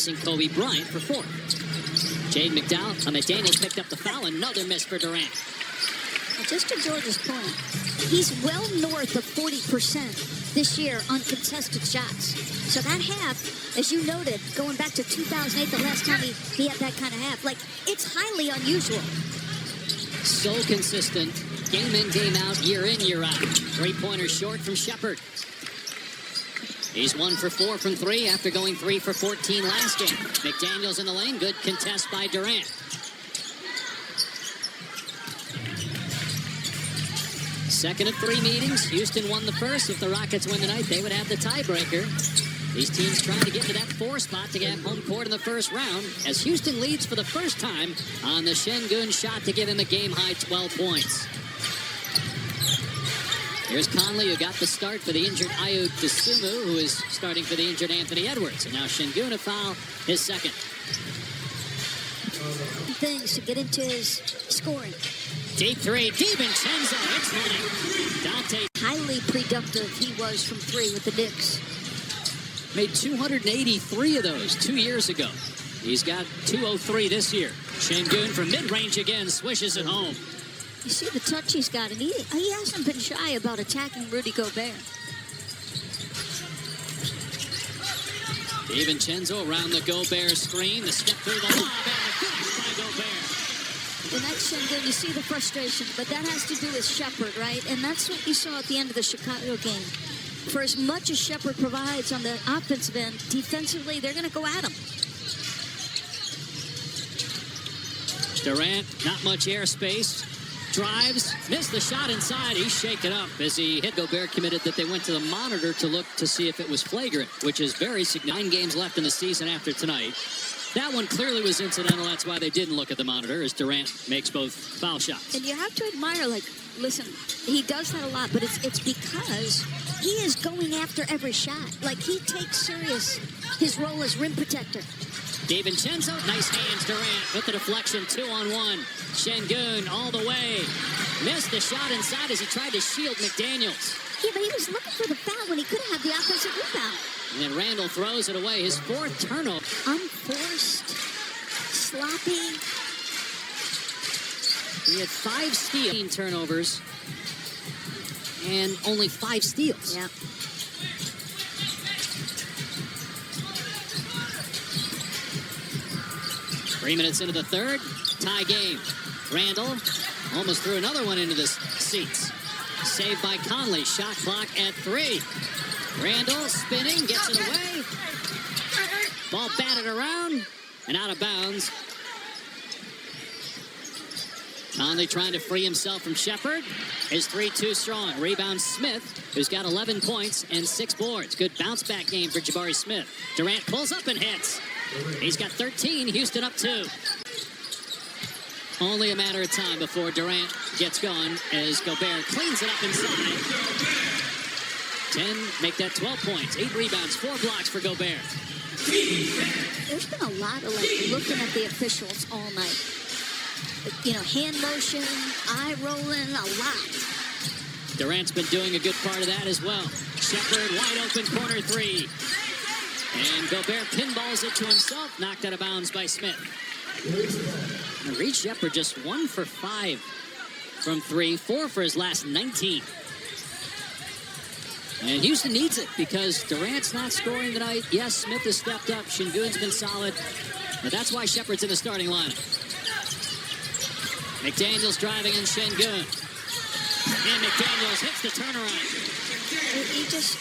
replacing Kobe Bryant for 4. Jade McDaniels picked up the foul. Another miss for Durant. Just to George's point, he's well north of 40% this year on contested shots. So that half, as you noted, going back to 2008, the last time he had that kind of half, like, it's highly unusual. So consistent, game in, game out, year in, year out. Three-pointer short from Shepherd. He's 1 for 4 from 3 after going 3 for 14 last game. McDaniels in the lane, good contest by Durant. Second of 3 meetings. Houston won the first. If the Rockets win tonight, they would have the tiebreaker. These teams trying to get to that 4 spot to get home court in the first round, as Houston leads for the first time on the Şengün shot to give him a game-high 12 points. Here's Conley, who got the start for the injured Ayo Dosunmu, who is starting for the injured Anthony Edwards. And now Şengün a foul, his second. Things to get into his scoring. Deep 3, DiVincenzo, it's money. Dante. Highly productive he was from 3 with the Knicks. Made 283 of those 2 years ago. He's got 203 this year. Şengün from mid-range again, swishes it home. You see the touch he's got, and he hasn't been shy about attacking Rudy Gobert. DiVincenzo around the Gobert screen, the step through the lob, and the finish by Gobert. And that's Şengün. You see the frustration, but that has to do with Shepherd, right? And that's what you saw at the end of the Chicago game. For as much as Shepherd provides on the offensive end, defensively, they're going to go at him. Durant, not much airspace. Drives, missed the shot inside. He's shaken up as he hit. Gobert committed that they went to the monitor to look to see if it was flagrant, which is very significant. 9 games left in the season after tonight. That one clearly was incidental. That's why they didn't look at the monitor, as Durant makes both foul shots. And you have to admire, like, listen, he does that a lot, but it's because he is going after every shot. Like, he takes serious his role as rim protector. DiVincenzo, nice hands, Durant with the deflection, 2-on-1. Şengün all the way. Missed the shot inside as he tried to shield McDaniels. Yeah, but he was looking for the foul when he could have had the offensive rebound. And then Randle throws it away, his 4th turnover. Unforced, sloppy. He had 5 steal turnovers and only 5 steals. Yeah. Three minutes into the third, tie game. Randle almost threw another one into the seats. Saved by Conley, shot clock at 3. Randle spinning, gets it away. Ball batted around and out of bounds. Conley trying to free himself from Shepherd. His 3 too strong. Rebound Smith, who's got 11 points and 6 boards. Good bounce back game for Jabari Smith. Durant pulls up and hits. He's got 13, Houston up 2. Only a matter of time before Durant gets going as Gobert cleans it up inside. 10, make that 12 points. 8 rebounds, 4 blocks for Gobert. There's been a lot of, like, looking at the officials all night. You know, hand motion, eye rolling, a lot. Durant's been doing a good part of that as well. Shepherd, wide open corner 3. And Gobert pinballs it to himself, knocked out of bounds by Smith. And Reed Shepherd just 1 for 5 from 3, 4 for his last 19. And Houston needs it because Durant's not scoring tonight. Yes, Smith has stepped up. Şengün's been solid. But that's why Shepherd's in the starting lineup. McDaniels driving in Şengün. And McDaniels hits the turnaround.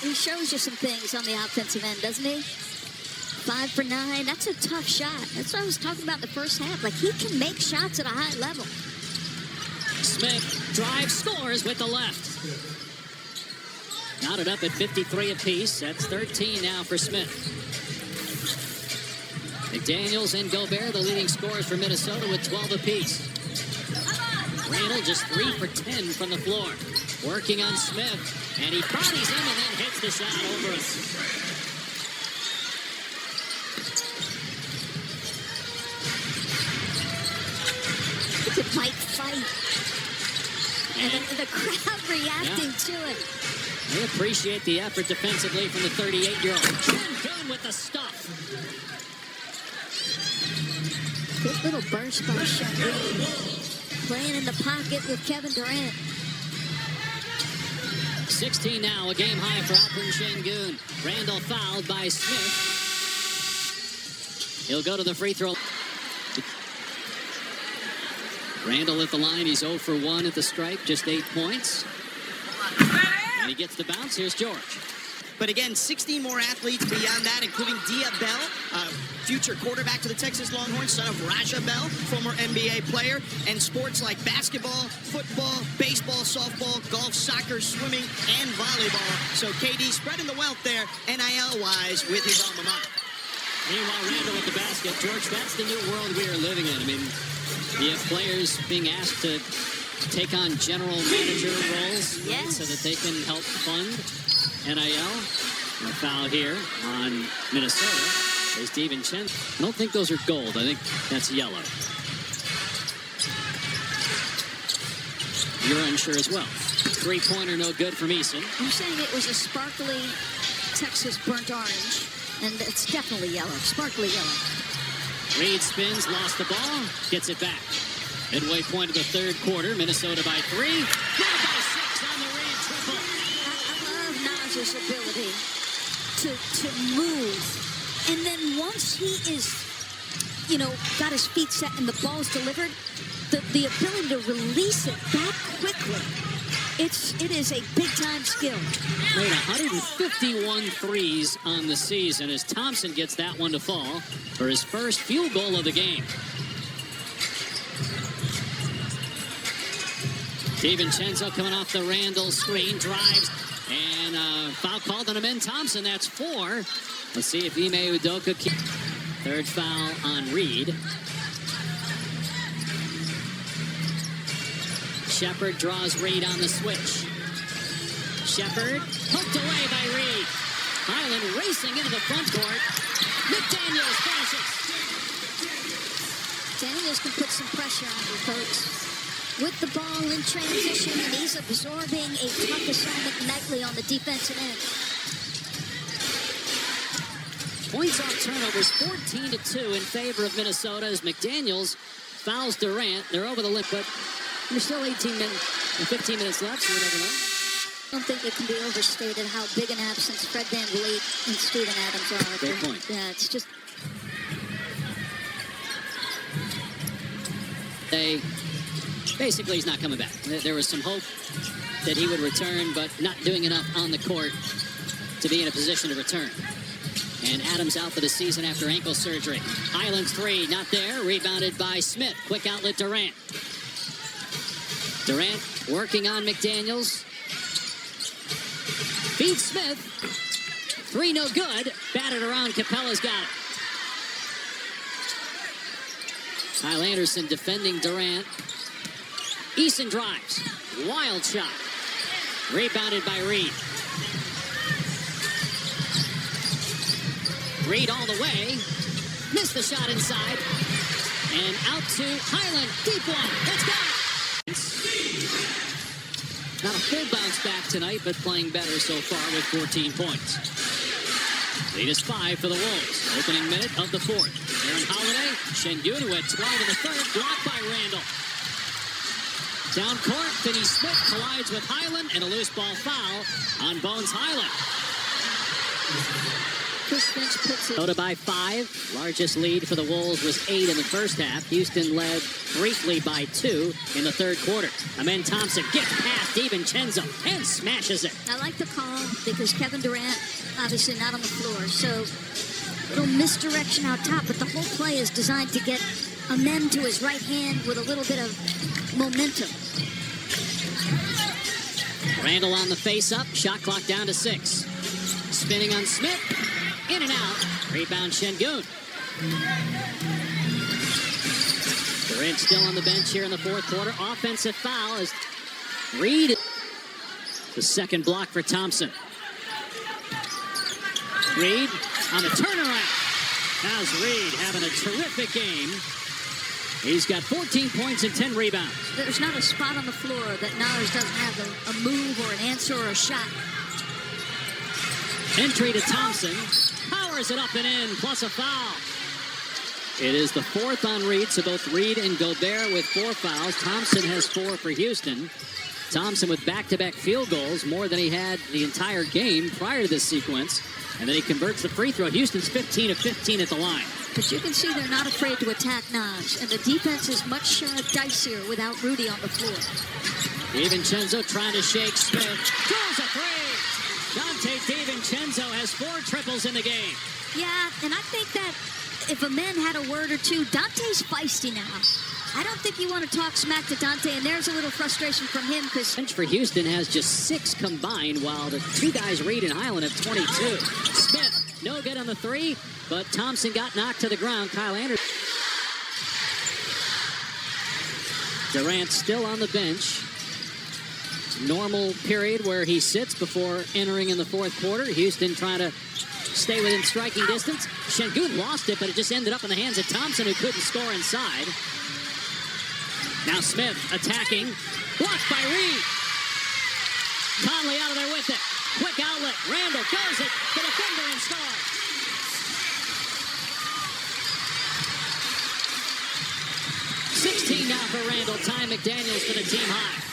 He shows you some things on the offensive end, doesn't he? 5 for 9. That's a tough shot. That's what I was talking about in the first half. Like, he can make shots at a high level. Smith drives, scores with the left. Knotted up at 53 apiece. That's 13 now for Smith. McDaniels and Gobert, the leading scorers for Minnesota, with 12 apiece. Randle just 3 for 10 from the floor. Working on Smith. And he bodies him and then hits the shot over him. It's a tight fight. And the crowd reacting to it. They appreciate the effort defensively from the 38-year-old. Şengün with the stuff. Good little burst by Shengun. Playing in the pocket with Kevin Durant. 16 now, a game high for Alperen Şengün. Randle fouled by Smith. He'll go to the free throw. Randle at the line. He's 0 for 1 at the stripe, just 8 points. And he gets the bounce. Here's George. But again, 16 more athletes beyond that, including Dia Bell, future quarterback for the Texas Longhorns, son of Raja Bell, former NBA player, and sports like basketball, football, baseball, softball, golf, soccer, swimming, and volleyball. So KD spreading the wealth there, NIL-wise, with his alma mater. Meanwhile, Randle with the basket. George, that's the new world we are living in. I mean, you have players being asked to take on general manager roles, right, so that they can help fund NIL. And a foul here on Minnesota is DiVincenzo. I don't think those are gold. I think that's yellow. You're unsure as well. Three-pointer no good from Eason. I'm saying it was a sparkly Texas burnt orange, and it's definitely yellow, sparkly yellow. Reed spins, lost the ball, gets it back. Midway point of the third quarter, Minnesota by 3. Now by 6 on the Reed triple. I love Nas's ability to move. And then once he is, got his feet set and the ball's delivered, the ability to release it that quickly, it is a big-time skill. Made 151 threes on the season as Thompson gets that one to fall for his first field goal of the game. DiVincenzo coming off the Randle screen, drives, and foul called on him. Thompson, that's 4. Let's see if Ime Udoka keeps. Third foul on Reed. Shepard draws Reed on the switch. Shepard poked away by Reed. Highland racing into the front court. McDaniels finishes. Daniels can put some pressure on you, folks. With the ball in transition, and he's absorbing a tough assignment nightly on the defensive end. Points off turnovers, 14-2 in favor of Minnesota as McDaniels fouls Durant. They're over the lip, but there's still 15 minutes left, so you never know. I don't think it can be overstated how big an absence Fred VanVleet and Steven Adams are. Great point. Yeah, it's just... Basically, he's not coming back. There was some hope that he would return, but not doing enough on the court to be in a position to return. And Adams out for the season after ankle surgery. Highland's 3, not there. Rebounded by Smith. Quick outlet, Durant. Durant working on McDaniels. Feeds Smith. 3 no good. Batted around. Capella's got it. Kyle Anderson defending Durant. Eason drives. Wild shot. Rebounded by Reed. Reed all the way. Missed the shot inside. And out to Highland. Deep one. Let's go. Not a full bounce back tonight, but playing better so far with 14 points. Lead is 5 for the Wolves. Opening minute of the fourth. Aaron Holiday. Şengün, who had 12 in the third. Blocked by Randle. Down court, Finney Smith collides with Highland, and a loose ball foul on Bones Highland. Chris Finch puts it. Minnesota by 5. Largest lead for the Wolves was 8 in the first half. Houston led briefly by 2 in the third quarter. Amen Thompson gets past DiVincenzo and smashes it. I like the call because Kevin Durant obviously not on the floor, so little misdirection out top, but the whole play is designed to get Amen to his right hand with a little bit of momentum. Randle on the face-up. Shot clock down to 6. Spinning on Smith. In and out. Rebound Şengün. Durant still on the bench here in the fourth quarter. Offensive foul as Reed. The second block for Thompson. Reed on the turnaround. How's Reed having a terrific game? He's got 14 points and 10 rebounds. There's not a spot on the floor that Nars doesn't have a move or an answer or a shot. Entry to Thompson. Powers it up and in, plus a foul. It is the fourth on Reed, so both Reed and Gobert with 4 fouls. Thompson has 4 for Houston. Thompson with back-to-back field goals, more than he had the entire game prior to this sequence. And then he converts the free throw. Houston's 15 of 15 at the line. But you can see they're not afraid to attack Naj. And the defense is much dicier without Rudy on the floor. DiVincenzo trying to shake Smith. Drills a three. Dante DiVincenzo has 4 triples in the game. Yeah, and I think that if a man had a word or two, Dante's feisty now. I don't think you want to talk smack to Dante, and there's a little frustration from him because... Bench for Houston has just 6 combined, while the 2 guys, Reed and Highland, have 22. Smith, no good on the 3, but Thompson got knocked to the ground. Kyle Anderson. Durant still on the bench. Normal period where he sits before entering in the fourth quarter. Houston trying to stay within striking distance. Şengün lost it, but it just ended up in the hands of Thompson, who couldn't score inside. Now Smith attacking. Blocked by Reed. Conley out of there with it. Quick outlet. Randle goes it. The defender and scores. .16 now for Randle. Ty McDaniels for the team high.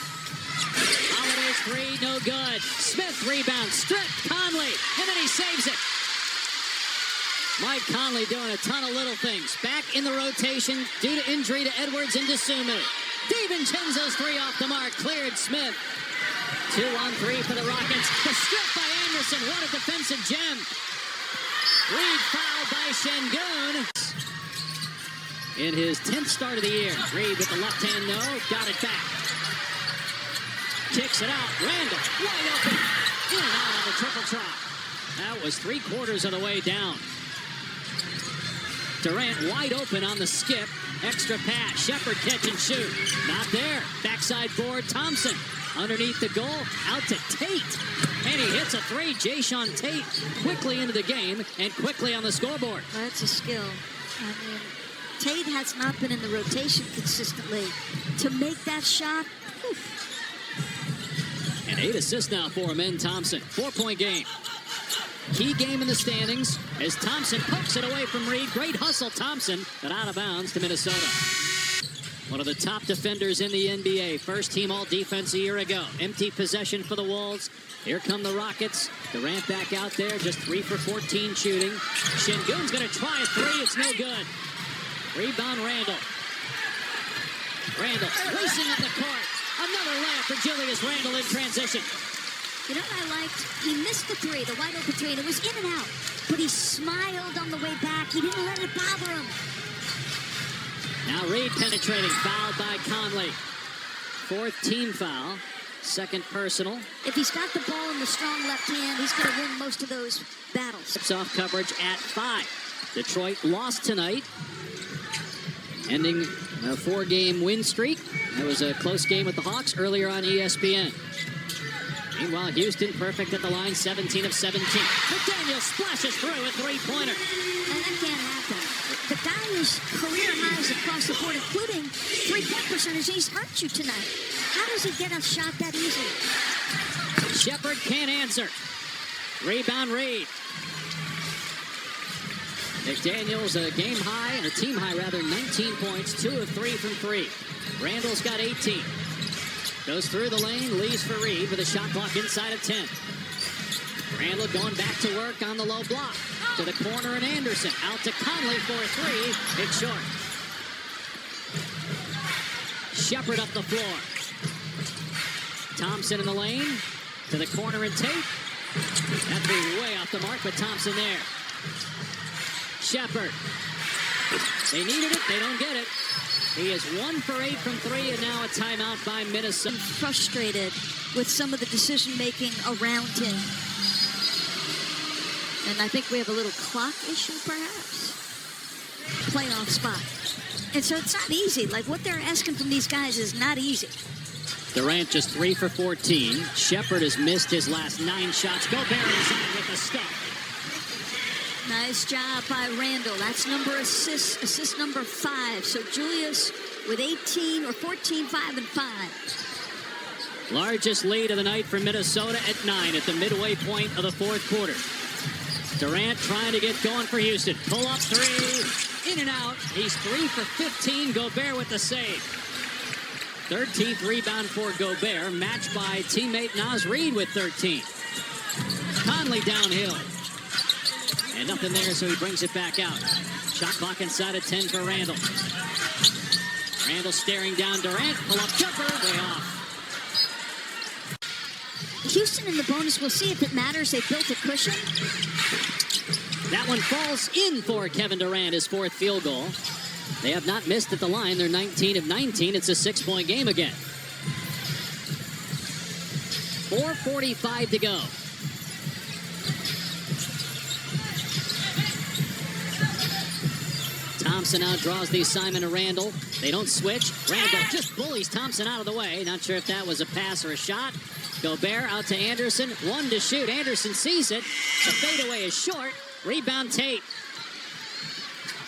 Holiday's 3, no good. Smith rebounds. Stripped. Conley. And then he saves it. Mike Conley doing a ton of little things. Back in the rotation due to injury to Edwards and DeSumo. DiVincenzo's 3 off the mark. Cleared Smith. 2 on 3 for the Rockets. The strip by Anderson. What a defensive gem. Reed fouled by Şengün. In his 10th start of the year. Reed with the left hand no. Got it back. Kicks it out. Randle wide open. In and out on the triple try. That was 3/4 of the way down. Durant wide open on the skip. Extra pass. Shepherd catch and shoot. Not there. Backside board. Thompson underneath the goal. Out to Tate. And he hits a 3. Jayshawn Tate quickly into the game and quickly on the scoreboard. That's a skill. I mean, Tate has not been in the rotation consistently. To make that shot, whew. And 8 assists now for him in Thompson. 4-point game. Key game in the standings as Thompson pokes it away from Reed. Great hustle, Thompson, but out of bounds to Minnesota. One of the top defenders in the NBA. First team all defense a year ago. Empty possession for the Wolves. Here come the Rockets. Durant back out there, just 3 for 14 shooting. Şengün's going to try a 3. It's no good. Rebound Randle. Randle racing up the court. Another layup for Julius Randle in transition. You know what I liked? He missed the 3, the wide open 3, and it was in and out. But he smiled on the way back. He didn't let it bother him. Now Reed penetrating, fouled by Conley. 4th team foul, 2nd personal. If he's got the ball in the strong left hand, he's going to win most of those battles. Tips off coverage at 5. Detroit lost tonight, ending a 4-game win streak. That was a close game with the Hawks earlier on ESPN. Meanwhile, Houston perfect at the line, 17 of 17. McDaniel splashes through a 3-pointer. And that can't happen. The guy whose career highs across the board, including 3-point percentage, he's hurt you tonight. How does he get a shot that easily? Shepherd can't answer. Rebound Reed. McDaniel's a game high, and a team high rather, 19 points, 2 of 3 from 3. Randall's got 18. Goes through the lane, leaves for Reed with a shot clock inside of 10. Randle going back to work on the low block. To the corner and Anderson. Out to Conley for a 3. It's short. Shepherd up the floor. Thompson in the lane. To the corner and Tate. That'd be way off the mark, but Thompson there. Shepherd. They needed it. They don't get it. He is 1 for 8 from 3, and now a timeout by Minnesota. Frustrated with some of the decision-making around him. And I think we have a little clock issue, perhaps. Playoff spot. And so it's not easy. Like, what they're asking from these guys is not easy. Durant just 3 for 14. Shepherd has missed his last 9 shots. Gobert inside with the stuff. Nice job by Randle. That's assist number 5. So Julius with 18 or 14, 5, and 5. Largest lead of the night for Minnesota at 9 at the midway point of the 4th quarter. Durant trying to get going for Houston. Pull up 3. in and out. He's 3 for 15. Gobert with the save. 13th rebound for Gobert, matched by teammate Naz Reid with 13. Conley downhill. And nothing there, so he brings it back out. Shot clock inside of 10 for Randle. Randle staring down Durant. Pull-up jumper, way off. Houston in the bonus, we'll see if it matters. They built a cushion. That one falls in for Kevin Durant, his 4th field goal. They have not missed at the line. They're 19 of 19. It's a 6-point game again. 4:45 to go. Thompson now draws the assignment to Randle. They don't switch. Randle just bullies Thompson out of the way. Not sure if that was a pass or a shot. Gobert out to Anderson. 1 to shoot. Anderson sees it. The fadeaway is short. Rebound Tate.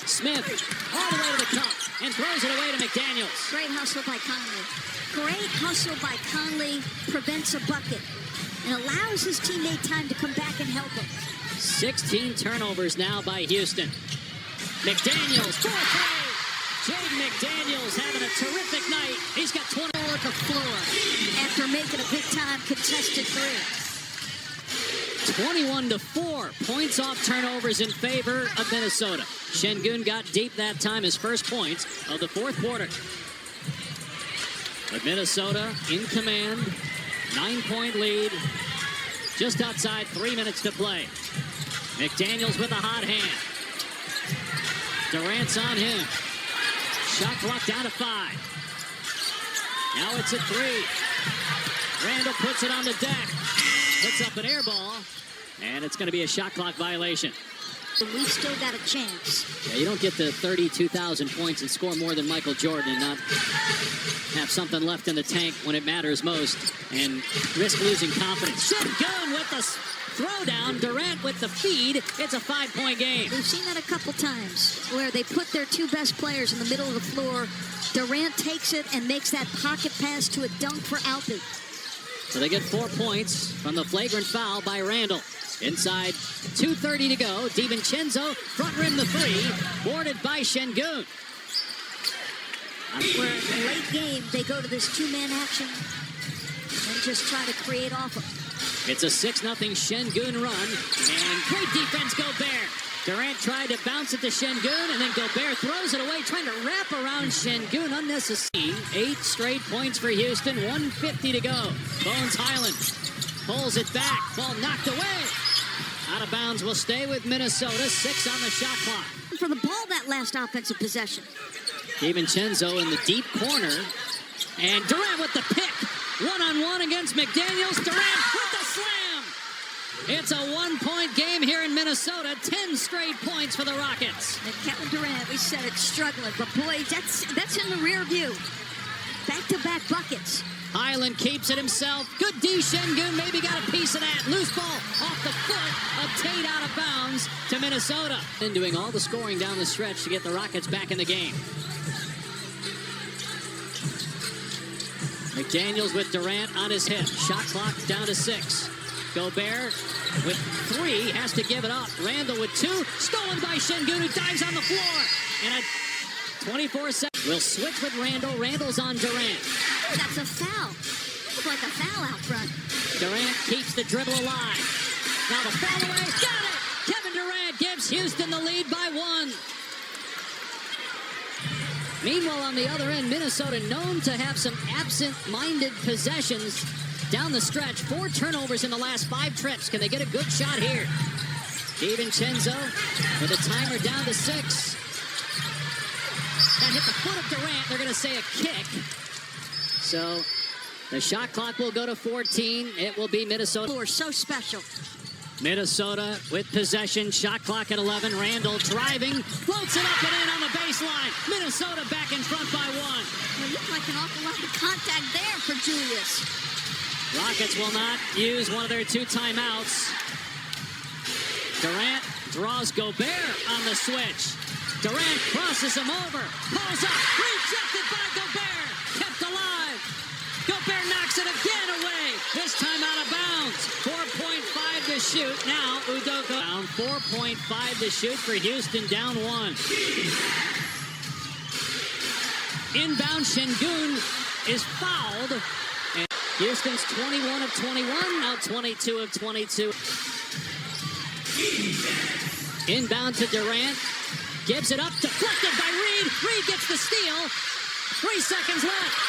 Smith all the way to the cup and throws it away to McDaniels. Great hustle by Conley. Great hustle by Conley. Prevents a bucket and allows his teammate time to come back and help him. 16 turnovers now by Houston. McDaniels, 4-3. Jaden McDaniels having a terrific night. He's got 20 on the floor after making a big-time contested 3. 21-4. Points off turnovers in favor of Minnesota. Şengün got deep that time, his first points of the 4th quarter. But Minnesota in command. 9-point lead. Just outside 3 minutes to play. McDaniels with a hot hand. Durant's on him. Shot clock down to 5. Now it's at 3. Randle puts it on the deck. Puts up an air ball. And it's going to be a shot clock violation. We've still got a chance. Yeah, you don't get to 32,000 points and score more than Michael Jordan and not have something left in the tank when it matters most and risk losing confidence. Şengün with the throwdown. Durant with the feed. It's a 5-point game. We've seen that a couple times where they put their 2 best players in the middle of the floor. Durant takes it and makes that pocket pass to a dunk for Alpi. So they get 4 points from the flagrant foul by Randle. Inside 2:30 to go. DiVincenzo front rim the 3. Boarded by Şengün. Where in the late game they go to this 2-man action and just try to create off them. It's a 6-0 Şengün run. And great defense, Gobert. Durant tried to bounce it to Şengün, and then Gobert throws it away, trying to wrap around Şengün. Unnecessary. 8 straight points for Houston. 1:50 to go. Bones Highland pulls it back. Ball knocked away. Out of bounds will stay with Minnesota. 6 on the shot clock. For the ball that last offensive possession. DiVincenzo in the deep corner. And Durant with the pick. 1-on-1 against McDaniels. Durant with the slam. It's a 1-point game here in Minnesota. 10 straight points for the Rockets. And Kevin Durant, we said it's struggling, but boy, that's in the rear view. Back-to-back buckets. Highland keeps it himself. Good D. Şengün maybe got a piece of that. Loose ball off the foot of Tate out of bounds to Minnesota. And doing all the scoring down the stretch to get the Rockets back in the game. McDaniels with Durant on his hip. Shot clock down to 6. Gobert with 3 has to give it up. Randle with 2. Stolen by Şengün, who dives on the floor. And a 24 seconds. We'll switch with Randle. Randle's on Durant. Oh, that's a foul. Looks like a foul out front. Durant keeps the dribble alive. Now the foul away. Got it! Kevin Durant gives Houston the lead by 1. Meanwhile, on the other end, Minnesota known to have some absent-minded possessions down the stretch. 4 turnovers in the last 5 trips. Can they get a good shot here? DiVincenzo with a timer down to 6. And hit the foot of Durant. They're going to say a kick. So the shot clock will go to 14. It will be Minnesota. We're so special. Minnesota with possession. Shot clock at 11. Randle driving. Floats it up and in on the baseline. Minnesota back in front by 1. It looked like an awful lot of contact there for Julius. Rockets will not use one of their 2 timeouts. Durant draws Gobert on the switch. Durant crosses him over. Pulls up. Rejected by Gobert. Kept alive. Gobert knocks it again away. This time out of bounds. 4.5 to shoot. Now Udoka down 4.5 to shoot for Houston, down 1. Inbound, Şengün is fouled. And Houston's 21 of 21, now 22 of 22. Inbound to Durant. Gives it up, deflected by Reed. Reed gets the steal. 3 seconds left.